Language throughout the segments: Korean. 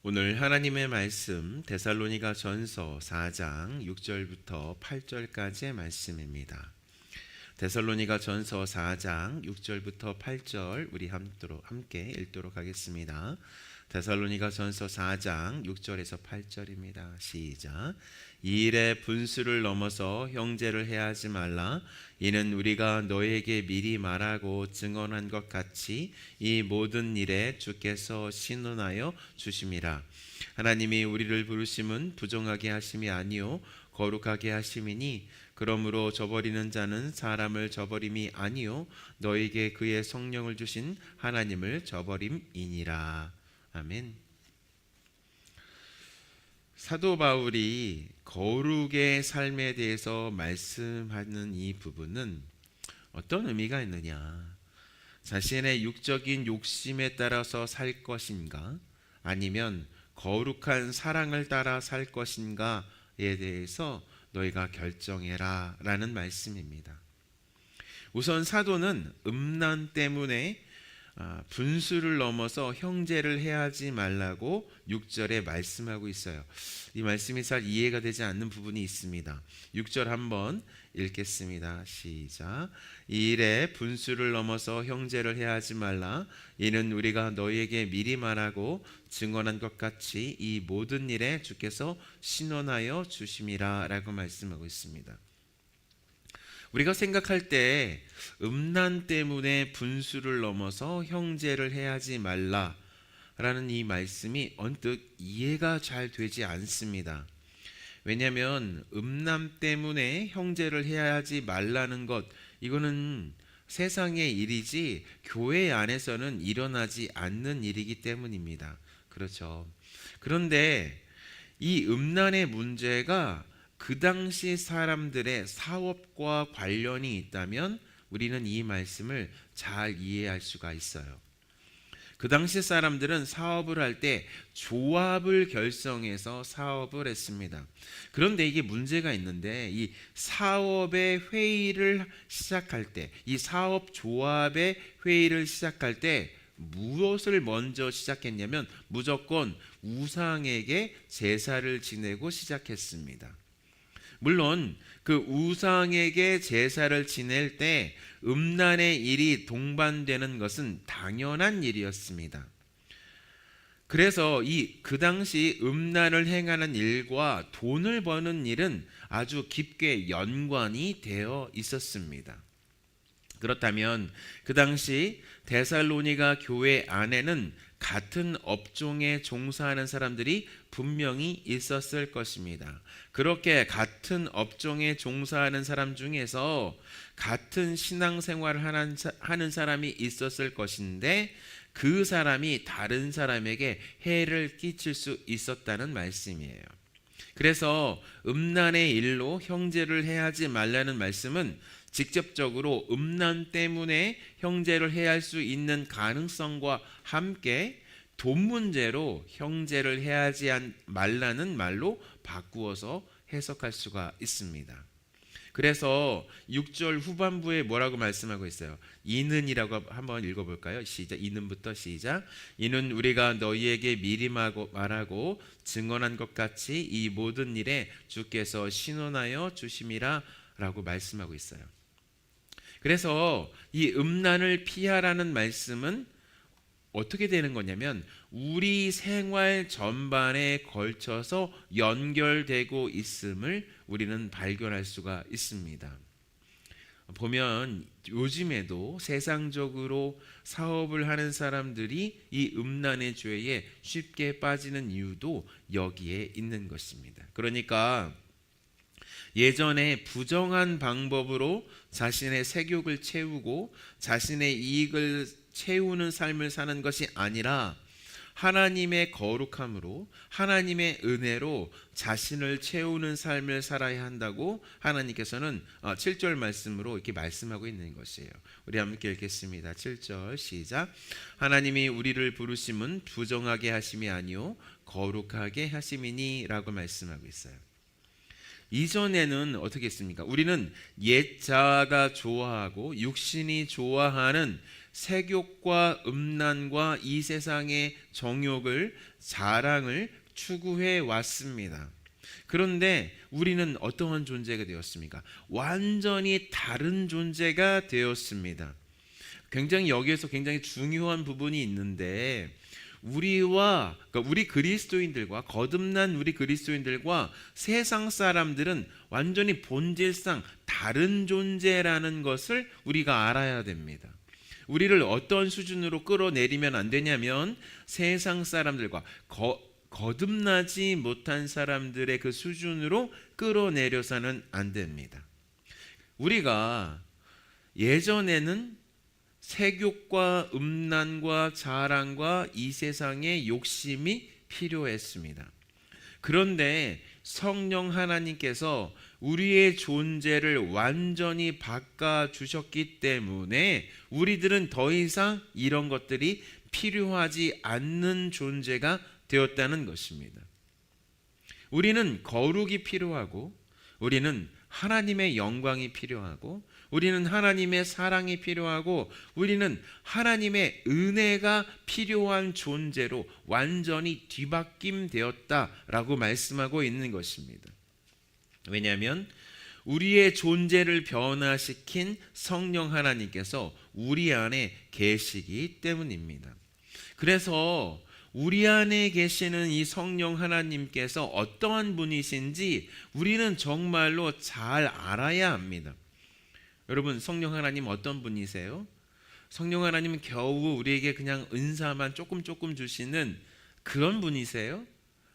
오늘 하나님의 말씀 데살로니가 전서 4장 6절부터 8절까지의 말씀입니다. 데살로니가 전서 4장 6절부터 8절 우리 함께 읽도록 하겠습니다. 데살로니가 전서 4장 6절에서 8절입니다. 시작. 이 일에 분수를 넘어서 형제를 해하지 말라. 이는 우리가 너에게 미리 말하고 증언한 것 같이 이 모든 일에 주께서 신원하여 주심이라. 하나님이 우리를 부르심은 부정하게 하심이 아니요 거룩하게 하심이니 그러므로 저버리는 자는 사람을 저버림이 아니요 너에게 그의 성령을 주신 하나님을 저버림이니라. 아멘. 사도 바울이 거룩의 삶에 대해서 말씀하는 이 부분은 어떤 의미가 있느냐? 자신의 육적인 욕심에 따라서 살 것인가? 아니면 거룩한 사랑을 따라 살 것인가에 대해서 너희가 결정해라 라는 말씀입니다. 우선 사도는 음란 때문에 분수를 넘어서 형제를 해하지 말라고 6절에 말씀하고 있어요. 이 말씀이 잘 이해가 되지 않는 부분이 있습니다. 6절 한번 읽겠습니다. 시작. 이 일에 분수를 넘어서 형제를 해하지 말라. 이는 우리가 너희에게 미리 말하고 증언한 것 같이 이 모든 일에 주께서 신원하여 주심이라 라고 말씀하고 있습니다. 우리가 생각할 때 음란 때문에 분수를 넘어서 형제를 해하지 말라라는 이 말씀이 언뜻 이해가 잘 되지 않습니다. 왜냐하면 음란 때문에 형제를 해하지 말라는 것, 이거는 세상의 일이지 교회 안에서는 일어나지 않는 일이기 때문입니다. 그렇죠. 그런데 이 음란의 문제가 그 당시 사람들의 사업과 관련이 있다면 우리는 이 말씀을 잘 이해할 수가 있어요. 그 당시 사람들은 사업을 할 때 조합을 결성해서 사업을 했습니다. 그런데 이게 문제가 있는데 이 사업의 회의를 시작할 때, 이 사업 조합의 회의를 시작할 때 무엇을 먼저 시작했냐면 무조건 우상에게 제사를 지내고 시작했습니다. 물론 그 우상에게 제사를 지낼 때 음란의 일이 동반되는 것은 당연한 일이었습니다. 그래서 그 당시 음란을 행하는 일과 돈을 버는 일은 아주 깊게 연관이 되어 있었습니다. 그렇다면 그 당시 데살로니가 교회 안에는 같은 업종에 종사하는 사람들이 분명히 있었을 것입니다. 그렇게 같은 업종에 종사하는 사람 중에서 같은 신앙생활을 하는 사람이 있었을 것인데 그 사람이 다른 사람에게 해를 끼칠 수 있었다는 말씀이에요. 그래서 음란의 일로 형제를 해하지 말라는 말씀은 직접적으로 음란 때문에 형제를 해할 수 있는 가능성과 함께 돈 문제로 형제를 해하지 말라는 말로 바꾸어서 해석할 수가 있습니다. 그래서 6절 후반부에 뭐라고 말씀하고 있어요? 이는이라고 한번 읽어볼까요? 시작. 이는부터 시작. 이는 우리가 너희에게 미리 말하고 증언한 것 같이 이 모든 일에 주께서 신원하여 주심이라 라고 말씀하고 있어요. 그래서 이 음란을 피하라는 말씀은 어떻게 되는 거냐면 우리 생활 전반에 걸쳐서 연결되고 있음을 우리는 발견할 수가 있습니다. 보면 요즘에도 세상적으로 사업을 하는 사람들이 이 음란의 죄에 쉽게 빠지는 이유도 여기에 있는 것입니다. 그러니까 예전에 부정한 방법으로 자신의 색욕을 채우고 자신의 이익을 채우는 삶을 사는 것이 아니라 하나님의 거룩함으로 하나님의 은혜로 자신을 채우는 삶을 살아야 한다고 하나님께서는 7절 말씀으로 이렇게 말씀하고 있는 것이에요. 우리 함께 읽겠습니다. 7절 시작. 하나님이 우리를 부르심은 부정하게 하심이 아니요 거룩하게 하심이니 라고 말씀하고 있어요. 이전에는 어떻게 했습니까? 우리는 옛 자아가 좋아하고 육신이 좋아하는 색욕과 음란과 이 세상의 정욕을 자랑을 추구해 왔습니다. 그런데 우리는 어떠한 존재가 되었습니까? 완전히 다른 존재가 되었습니다. 굉장히 여기에서 굉장히 중요한 부분이 있는데 그러니까 우리 그리스도인들과 거듭난 우리 그리스도인들과 세상 사람들은 완전히 본질상 다른 존재라는 것을 우리가 알아야 됩니다. 우리를 어떤 수준으로 끌어내리면 안 되냐면 세상 사람들과 거듭나지 못한 사람들의 그 수준으로 끌어내려서는 안 됩니다. 우리가 예전에는 색욕과 음란과 자랑과 이 세상의 욕심이 필요했습니다. 그런데 성령 하나님께서 우리의 존재를 완전히 바꿔주셨기 때문에 우리들은 더 이상 이런 것들이 필요하지 않는 존재가 되었다는 것입니다. 우리는 거룩이 필요하고, 우리는 하나님의 영광이 필요하고, 우리는 하나님의 사랑이 필요하고, 우리는 하나님의 은혜가 필요한 존재로 완전히 뒤바뀜 되었다라고 말씀하고 있는 것입니다. 왜냐하면 우리의 존재를 변화시킨 성령 하나님께서 우리 안에 계시기 때문입니다. 그래서 우리 안에 계시는 이 성령 하나님께서 어떠한 분이신지 우리는 정말로 잘 알아야 합니다. 여러분, 성령 하나님 어떤 분이세요? 성령 하나님은 겨우 우리에게 그냥 은사만 조금 주시는 그런 분이세요?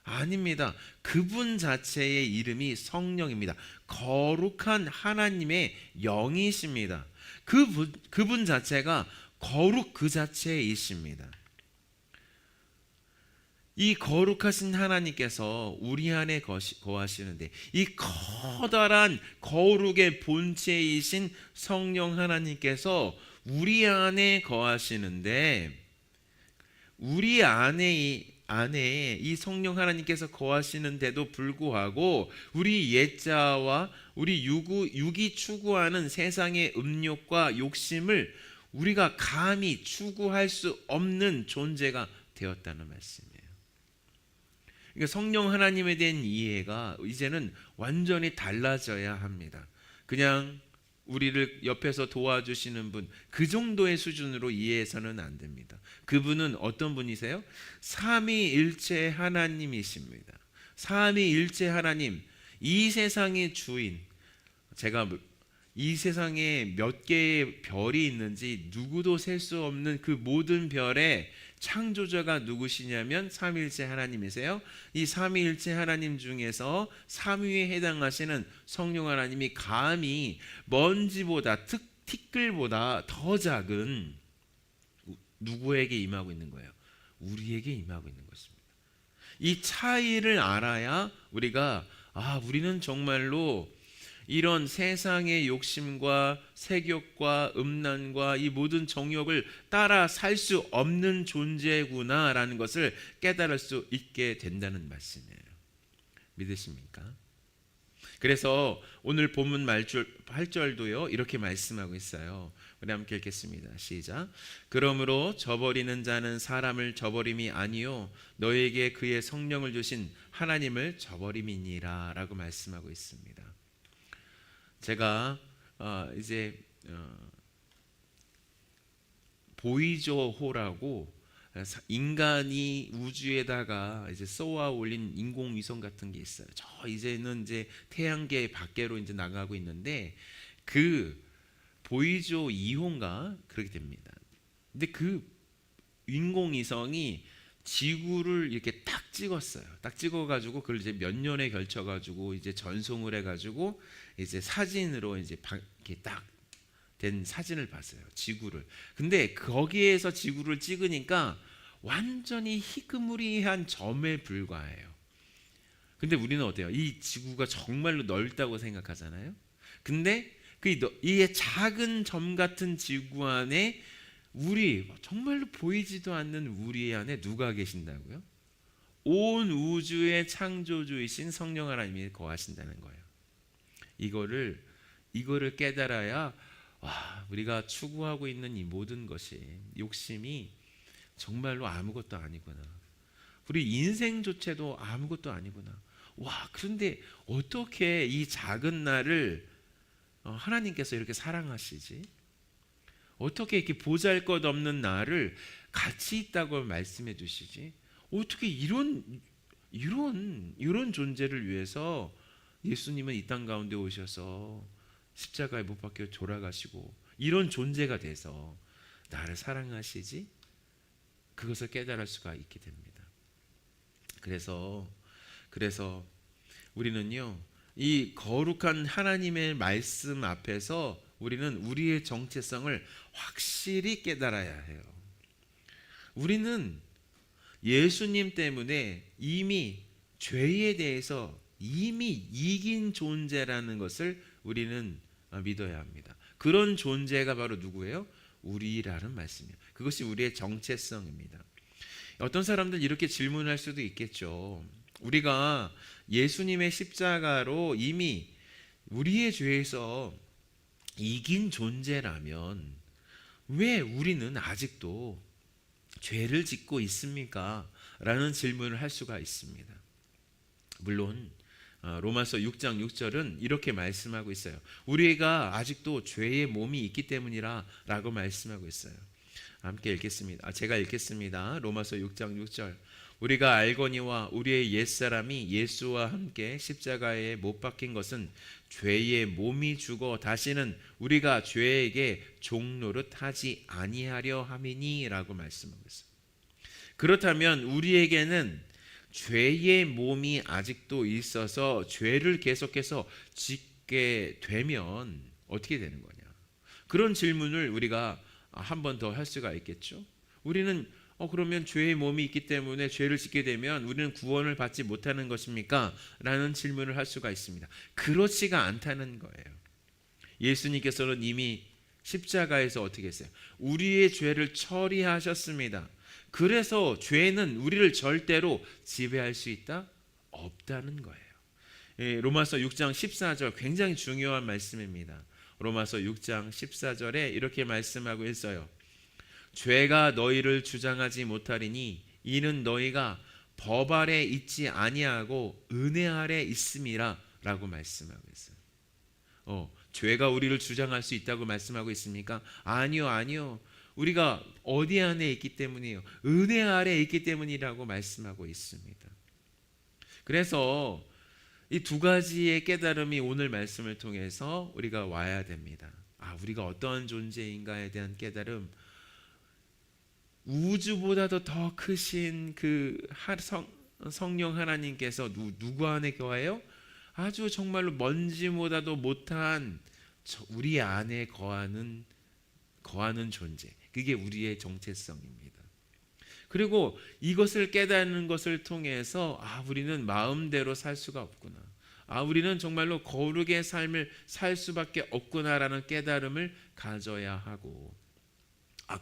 아닙니다. 그분 자체의 이름이 성령입니다. 거룩한 하나님의 영이십니다. 그분 자체가 거룩 그 자체이십니다. 이 거룩하신 하나님께서 우리 안에 거하시는데, 이 커다란 거룩의 본체이신 성령 하나님께서 우리 안에 거하시는데, 우리 안에 이 성령 하나님께서 거하시는데도 불구하고 우리 옛자와 우리 육이 추구하는 세상의 음욕과 욕심을 우리가 감히 추구할 수 없는 존재가 되었다는 말씀이에요. 그러니까 성령 하나님에 대한 이해가 이제는 완전히 달라져야 합니다. 그냥 우리를 옆에서 도와주시는 분, 그 정도의 수준으로 이해해서는 안 됩니다. 그분은 어떤 분이세요? 삼위일체 하나님이십니다. 삼위일체 하나님, 이 세상의 주인. 제가 이 세상에 몇 개의 별이 있는지 누구도 셀 수 없는 그 모든 별의 창조자가 누구시냐면 삼위일체 하나님이세요. 이 삼위일체 하나님 중에서 삼위에 해당하시는 성령 하나님이 감히 먼지보다 티끌보다 더 작은 누구에게 임하고 있는 거예요? 우리에게 임하고 있는 것입니다. 이 차이를 알아야 우리는 정말로 이런 세상의 욕심과 색욕과 음란과 이 모든 정욕을 따라 살 수 없는 존재구나라는 것을 깨달을 수 있게 된다는 말씀이에요. 믿으십니까? 그래서 오늘 본문 8절도요 이렇게 말씀하고 있어요. 우리 함께 읽겠습니다. 시작. 그러므로 저버리는 자는 사람을 저버림이 아니요 너에게 그의 성령을 주신 하나님을 저버림이니라 라고 말씀하고 있습니다. 제가 이제 보이저호라고 인간이 우주에다가 이제 쏘아 올린 인공위성 같은 게 있어요. 이제는 이제 태양계 밖으로 이제 나가고 있는데 그 보이저 2호인가 그렇게 됩니다. 근데 그 인공위성이 지구를 이렇게 딱 찍었어요. 딱 찍어가지고 그걸 이제 몇 년에 걸쳐가지고 이제 전송을 해가지고 이제 사진으로 이제 이렇게 딱 된 사진을 봤어요. 지구를. 근데 거기에서 지구를 찍으니까 완전히 희끄무리한 점에 불과해요. 근데 우리는 어때요? 이 지구가 정말로 넓다고 생각하잖아요. 근데 이 작은 점 같은 지구 안에 정말로 보이지도 않는 우리 안에 누가 계신다고요? 온 우주의 창조주이신 성령 하나님이 거하신다는 거예요. 이거를 깨달아야 우리가 추구하고 있는 이 모든 것이 욕심이 정말로 아무것도 아니구나. 우리 인생조차도 아무것도 아니구나. 그런데 어떻게 이 작은 나를 하나님께서 이렇게 사랑하시지? 어떻게 이렇게 보잘것없는 나를 가치 있다고 말씀해 주시지? 어떻게 이런 존재를 위해서 예수님은 이 땅 가운데 오셔서 십자가에 못 박혀 돌아가시고 이런 존재가 돼서 나를 사랑하시지? 그것을 깨달을 수가 있게 됩니다. 그래서 우리는요, 이 거룩한 하나님의 말씀 앞에서 우리는 우리의 정체성을 확실히 깨달아야 해요. 우리는 예수님 때문에 이미 죄에 대해서 이미 이긴 존재라는 것을 우리는 믿어야 합니다. 그런 존재가 바로 누구예요? 우리라는 말씀이에요. 그것이 우리의 정체성입니다. 어떤 사람들 이렇게 질문할 수도 있겠죠. 우리가 예수님의 십자가로 이미 우리의 죄에서 이긴 존재라면 왜 우리는 아직도 죄를 짓고 있습니까? 라는 질문을 할 수가 있습니다. 물론 로마서 6장 6절은 이렇게 말씀하고 있어요. 우리가 아직도 죄의 몸이 있기 때문이라 라고 말씀하고 있어요. 함께 읽겠습니다. 제가 읽겠습니다. 로마서 6장 6절. 우리가 알거니와 우리의 옛사람이 예수와 함께 십자가에 못 박힌 것은 죄의 몸이 죽어 다시는 우리가 죄에게 종노릇하지 아니하려 함이니 라고 말씀하고 있어요. 그렇다면 우리에게는 죄의 몸이 아직도 있어서 죄를 계속해서 짓게 되면 어떻게 되는 거냐? 그런 질문을 우리가 한 번 더 할 수가 있겠죠. 우리는 그러면 죄의 몸이 있기 때문에 죄를 짓게 되면 우리는 구원을 받지 못하는 것입니까? 라는 질문을 할 수가 있습니다. 그렇지가 않다는 거예요. 예수님께서는 이미 십자가에서 어떻게 했어요? 우리의 죄를 처리하셨습니다. 그래서 죄는 우리를 절대로 지배할 수 있다? 없다는 거예요. 로마서 6장 14절 굉장히 중요한 말씀입니다. 로마서 6장 14절에 이렇게 말씀하고 있어요. 죄가 너희를 주장하지 못하리니 이는 너희가 법 아래 있지 아니하고 은혜 아래 있음이라 라고 말씀하고 있어요. 죄가 우리를 주장할 수 있다고 말씀하고 있습니까? 아니요. 우리가 어디 안에 있기 때문이에요? 은혜 아래 있기 때문이라고 말씀하고 있습니다. 그래서 이 두 가지의 깨달음이 오늘 말씀을 통해서 우리가 와야 됩니다. 우리가 어떠한 존재인가에 대한 깨달음, 우주보다도 더 크신 그 성령 하나님께서 누구 안에 거해요? 아주 정말로 먼지보다도 못한 우리 안에 거하는 존재, 그게 우리의 정체성입니다. 그리고 이것을 깨닫는 것을 통해서 우리는 마음대로 살 수가 없구나, 우리는 정말로 거룩의 삶을 살 수밖에 없구나라는 깨달음을 가져야 하고,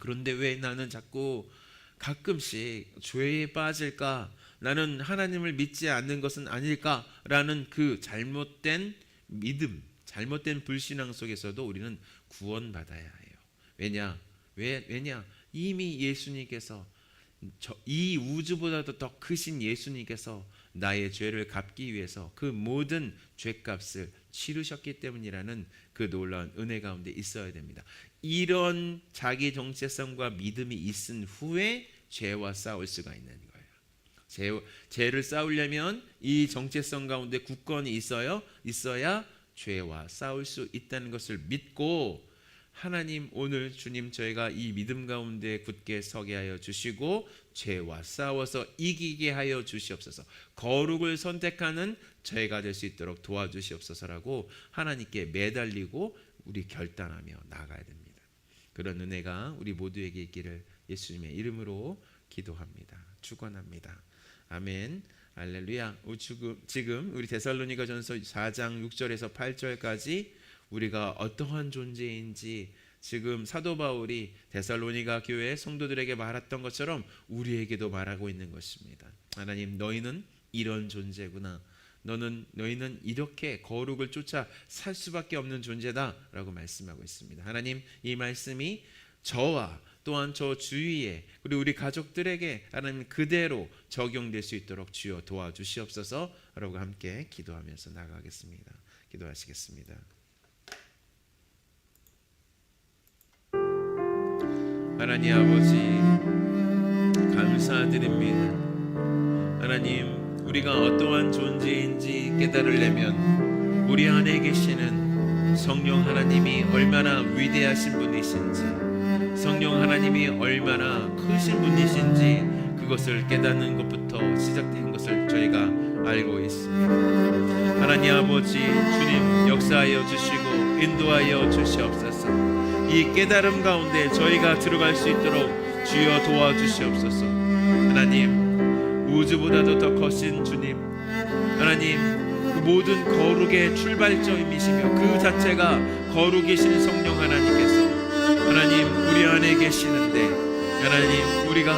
그런데 왜 나는 자꾸 가끔씩 죄에 빠질까? 나는 하나님을 믿지 않는 것은 아닐까라는 그 잘못된 믿음, 잘못된 불신앙 속에서도 우리는 구원받아야 해요. 왜냐? 이미 예수님께서, 이 우주보다도 더 크신 예수님께서 나의 죄를 갚기 위해서 그 모든 죄값을 치르셨기 때문이라는 그 놀라운 은혜 가운데 있어야 됩니다. 이런 자기 정체성과 믿음이 있은 후에 죄와 싸울 수가 있는 거예요. 죄를 싸우려면 이 정체성 가운데 굳건히 있어야 죄와 싸울 수 있다는 것을 믿고, 하나님, 오늘 주님, 저희가 이 믿음 가운데 굳게 서게 하여 주시고 죄와 싸워서 이기게 하여 주시옵소서. 거룩을 선택하는 저희가 될 수 있도록 도와주시옵소서라고 하나님께 매달리고 우리 결단하며 나아가야 됩니다. 그런 은혜가 우리 모두에게 있기를 예수님의 이름으로 기도합니다. 축원합니다. 아멘. 할렐루야. 지금 우리 데살로니가전서 4장 6절에서 8절까지 우리가 어떠한 존재인지 지금 사도 바울이 데살로니가 교회 성도들에게 말했던 것처럼 우리에게도 말하고 있는 것입니다. 하나님, 너희는 이런 존재구나. 너희는 이렇게 거룩을 쫓아 살 수밖에 없는 존재다라고 말씀하고 있습니다. 하나님, 이 말씀이 저와 또한 저 주위에 그리고 우리 가족들에게 하나님 그대로 적용될 수 있도록 주여 도와주시옵소서라고 함께 기도하면서 나가겠습니다. 기도하시겠습니다. 하나님 아버지, 감사드립니다. 하나님, 우리가 어떠한 존재인지 깨달으려면 우리 안에 계시는 성령 하나님이 얼마나 위대하신 분이신지, 성령 하나님이 얼마나 크신 분이신지 그것을 깨닫는 것부터 시작된 것을 저희가 알고 있습니다. 하나님 아버지, 주님 역사하여 주시고 인도하여 주시옵소서. 이 깨달음 가운데 저희가 들어갈 수 있도록 주여 도와주시옵소서. 하나님, 우주보다도 더 커신 주님, 하나님, 그 모든 거룩의 출발점이시며 그 자체가 거룩이신 성령 하나님께서 하나님 우리 안에 계시는데, 하나님, 우리가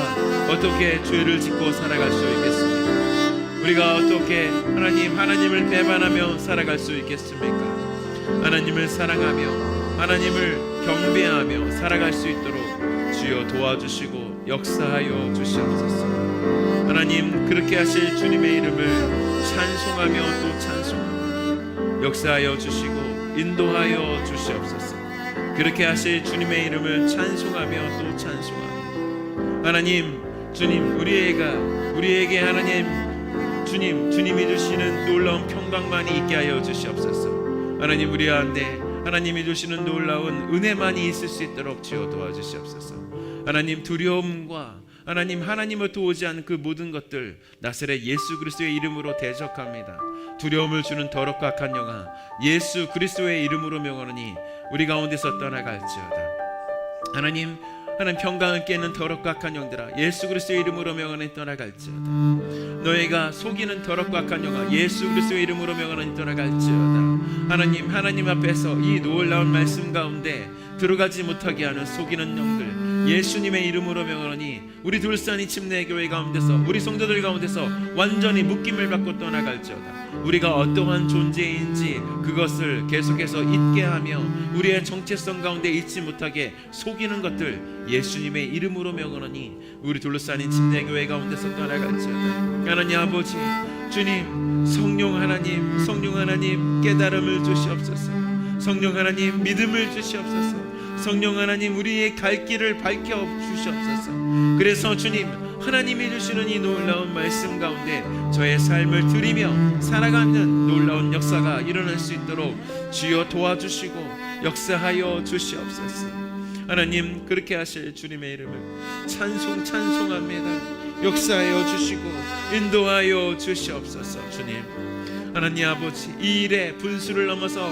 어떻게 죄를 짓고 살아갈 수 있겠습니까? 우리가 어떻게 하나님을 배반하며 살아갈 수 있겠습니까? 하나님을 사랑하며 하나님을 경배하며 살아갈 수 있도록 주여 도와주시고 역사하여 주시옵소서. 하나님, 그렇게 하실 주님의 이름을 찬송하며 또 찬송하며 역사하여 주시고 인도하여 주시옵소서. 그렇게 하실 주님의 이름을 찬송하며 또 찬송하며 하나님, 주님, 우리에게 하나님, 주님이 주시는 놀라운 평강만이 있게 하여 주시옵소서. 하나님, 우리 안에 하나님이 주시는 놀라운 은혜만이 있을 수 있도록 주여 도와주시옵소서. 하나님, 두려움과 하나님으로부터 오지 않은 그 모든 것들 나사렛 예수 그리스도의 이름으로 대적합니다. 두려움을 주는 더럽고 악한 영아 예수 그리스도의 이름으로 명하노니 우리 가운데서 떠나갈지어다. 하나님, 평강을 깨는 더럽고 악한 영들아 예수 그리스도의 이름으로 명하노니 떠나갈지어다. 너희가 속이는 더럽고 악한 영아 예수 그리스도의 이름으로 명하노니 떠나갈지어다. 하나님 앞에서 이 놀라운 말씀 가운데 들어가지 못하게 하는 속이는 영들 예수님의 이름으로 명하노니 우리 둘산이 침례교회 가운데서 우리 성도들 가운데서 완전히 묶임을 받고 떠나갈지어다. 우리가 어떠한 존재인지 그것을 계속해서 잊게 하며 우리의 정체성 가운데 잊지 못하게 속이는 것들 예수님의 이름으로 명하노니 우리 둘러싸인 침례교회 가운데서 떠나갈지어다. 하나님 아버지, 주님, 성령 하나님 깨달음을 주시옵소서. 성령 하나님 믿음을 주시옵소서. 성령 하나님 우리의 갈 길을 밝혀 주시옵소서. 그래서 주님, 하나님이 주시는 이 놀라운 말씀 가운데 저의 삶을 드리며 살아가는 놀라운 역사가 일어날 수 있도록 주여 도와주시고 역사하여 주시옵소서. 하나님, 그렇게 하실 주님의 이름을 찬송합니다. 역사하여 주시고 인도하여 주시옵소서. 주님, 하나님 아버지, 이 일에 분수를 넘어서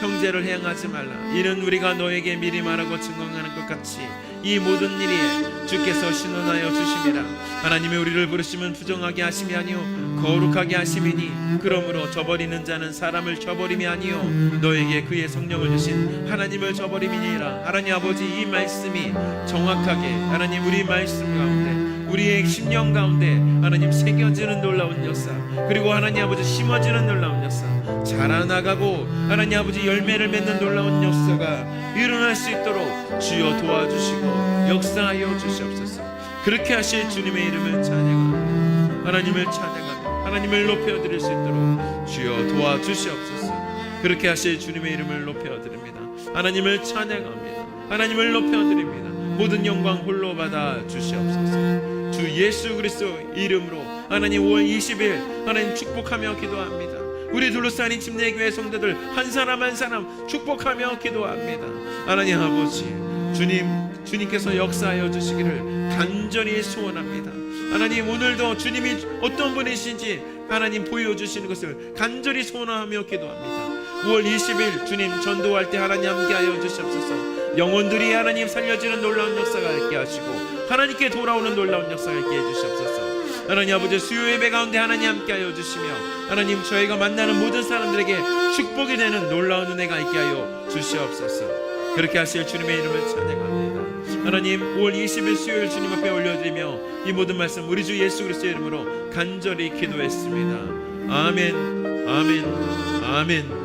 형제를 행하지 말라. 이는 우리가 너에게 미리 말하고 증언하는 것 같이 이 모든 일에 주께서 신원하여 주심이라. 하나님의 우리를 부르시면 부정하게 하심이 아니요 거룩하게 하심이니 그러므로 저버리는 자는 사람을 저버림이 아니요 너에게 그의 성령을 주신 하나님을 저버림이니라. 하나님 아버지, 이 말씀이 정확하게 하나님 우리 말씀 가운데 우리의 심령 가운데 하나님 새겨지는 놀라운 역사, 그리고 하나님 아버지 심어지는 놀라운 역사, 자라나가고 하나님 아버지 열매를 맺는 놀라운 역사가 일어날 수 있도록 주여 도와주시고 역사하여 주시옵소서. 그렇게 하실 주님의 이름을 찬양하며 하나님을 찬양하며 하나님을 높여드릴 수 있도록 주여 도와주시옵소서. 그렇게 하실 주님의 이름을 높여드립니다. 하나님을 찬양합니다. 하나님을 높여드립니다. 모든 영광 홀로 받아 주시옵소서. 주 예수 그리스도 이름으로 하나님 5월 20일 하나님 축복하며 기도합니다. 우리 둘러싸인 침례교회 성도들 한 사람 한 사람 축복하며 기도합니다. 하나님 아버지, 주님께서 역사하여 주시기를 간절히 소원합니다. 하나님, 오늘도 주님이 어떤 분이신지 하나님 보여주시는 것을 간절히 소원하며 기도합니다. 5월 20일 주님 전도할 때 하나님 함께하여 주시옵소서. 영혼들이 하나님 살려지는 놀라운 역사가 있게 하시고 하나님께 돌아오는 놀라운 역사가 있게 해주시옵소서. 하나님 아버지, 수요 예배 가운데 하나님 함께하여 주시며 하나님 저희가 만나는 모든 사람들에게 축복이 되는 놀라운 은혜가 있게 하여 주시옵소서. 그렇게 하실 주님의 이름을 찬양합니다. 하나님, 5월 20일 수요일 주님 앞에 올려드리며 이 모든 말씀 우리 주 예수 그리스도의 이름으로 간절히 기도했습니다. 아멘, 아멘, 아멘.